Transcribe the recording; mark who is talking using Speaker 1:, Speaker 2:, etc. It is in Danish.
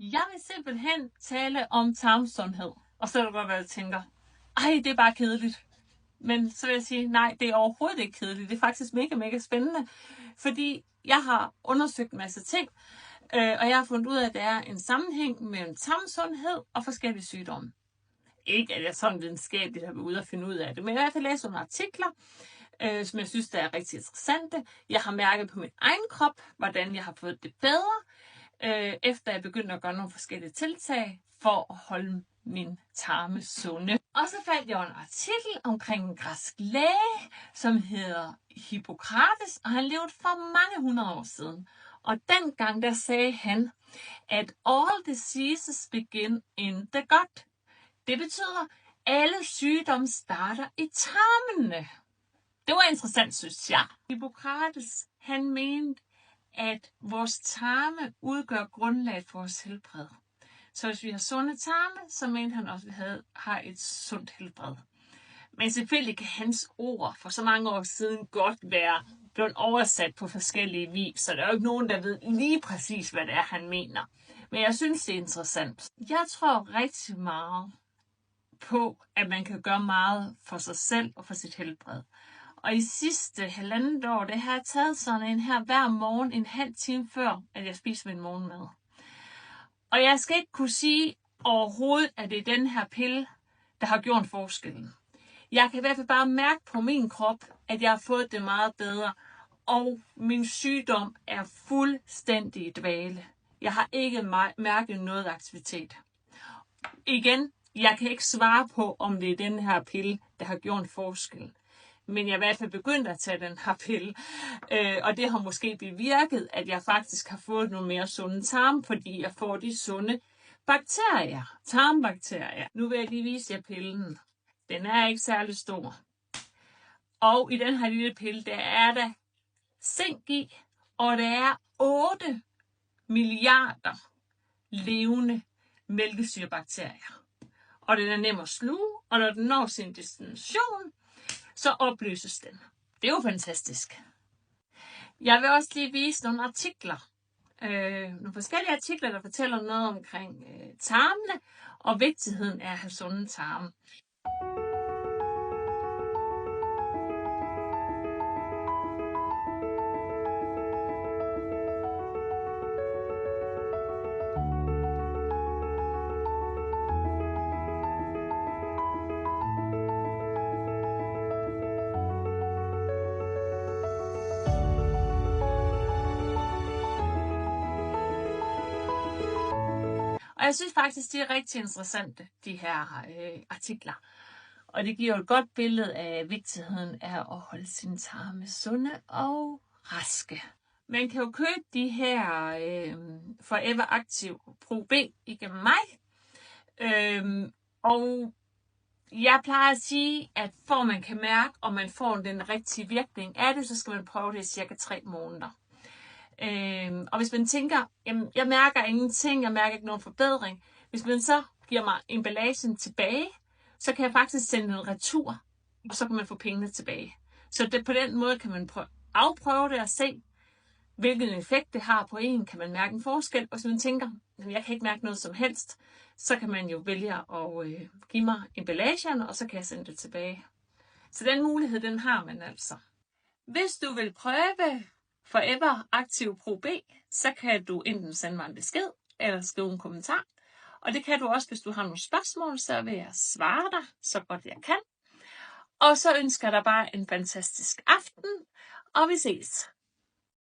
Speaker 1: Jeg vil simpelthen tale om tarmsundhed. Og så er det godt, hvad jeg tænker, ej, det er bare kedeligt. Men så vil jeg sige, nej, det er overhovedet ikke kedeligt. Det er faktisk mega, mega spændende. Fordi jeg har undersøgt en masse ting, og jeg har fundet ud af, at der er en sammenhæng mellem tarmsundhed og forskellige sygdomme. Ikke at jeg sådan videnskabeligt har været ude og finde ud af det, men jeg har i hvert fald læst nogle artikler, som jeg synes, der er rigtig interessante. Jeg har mærket på min egen krop, hvordan jeg har fået det bedre, efter jeg begyndte at gøre nogle forskellige tiltag for at holde min tarme sunde. Og så fandt jeg en artikel omkring en græsk læge, som hedder Hippokrates, og han levede for mange hundrede år siden. Og dengang der sagde han, at all diseases begin in the gut. Det betyder, at alle sygdomme starter i tarmene. Det var interessant, synes jeg. Hippokrates, han mente, at vores tarme udgør grundlaget for vores helbred. Så hvis vi har sunde tarme, så mente han også, at vi har et sundt helbred. Men selvfølgelig kan hans ord for så mange år siden godt være blevet oversat på forskellige vis, så der er jo ikke nogen, der ved lige præcis, hvad det er, han mener. Men jeg synes, det er interessant. Jeg tror rigtig meget på, at man kan gøre meget for sig selv og for sit helbred. Og i sidste 1,5 år, det har jeg taget sådan en her hver morgen, en halv time før, at jeg spiser min morgenmad. Og jeg skal ikke kunne sige overhovedet, at det er den her pille, der har gjort forskellen. Jeg kan i hvert fald bare mærke på min krop, at jeg har fået det meget bedre, og min sygdom er fuldstændig i dvale. Jeg har ikke mærket noget aktivitet. Igen, jeg kan ikke svare på, om det er den her pille, der har gjort forskel. Men jeg er i hvert fald begyndt at tage den her pille. Og det har måske bevirket, at jeg faktisk har fået nogle mere sunde tarme, fordi jeg får de sunde bakterier, tarmbakterier. Nu vil jeg lige vise jer pillen. Den er ikke særlig stor. Og i den her lille pille, der er der zink i, og der er 8 milliarder levende mælkesyrebakterier. Og den er nem at sluge, og når den når sin destination, så opløses den. Det er jo fantastisk. Jeg vil også lige vise nogle artikler. Nogle forskellige artikler, der fortæller noget omkring tarmene og vigtigheden af at have sunde tarme. Og jeg synes faktisk, de er rigtig interessante, de her artikler. Og det giver jo et godt billede af vigtigheden af at holde sine tarme sunde og raske. Man kan jo købe de her Forever Active Pro B igennem mig. Og jeg plejer at sige, at for man kan mærke, om man får den rigtige virkning af det, så skal man prøve det i cirka 3 måneder. Og hvis man tænker, jamen, jeg mærker ingenting, jeg mærker ikke nogen forbedring. Hvis man så giver mig emballagen tilbage, så kan jeg faktisk sende den retur, og så kan man få pengene tilbage. Så på den måde kan man afprøve det og se, hvilken effekt det har på en. Kan man mærke en forskel? Og hvis man tænker, jamen, jeg kan ikke mærke noget som helst, så kan man jo vælge at give mig emballagen, og så kan jeg sende det tilbage. Så den mulighed, den har man altså. Hvis du vil prøve Forever Active Pro B, så kan du enten sende mig en besked, eller skrive en kommentar. Og det kan du også, hvis du har nogle spørgsmål, så vil jeg svare dig, så godt jeg kan. Og så ønsker jeg dig bare en fantastisk aften, og vi ses.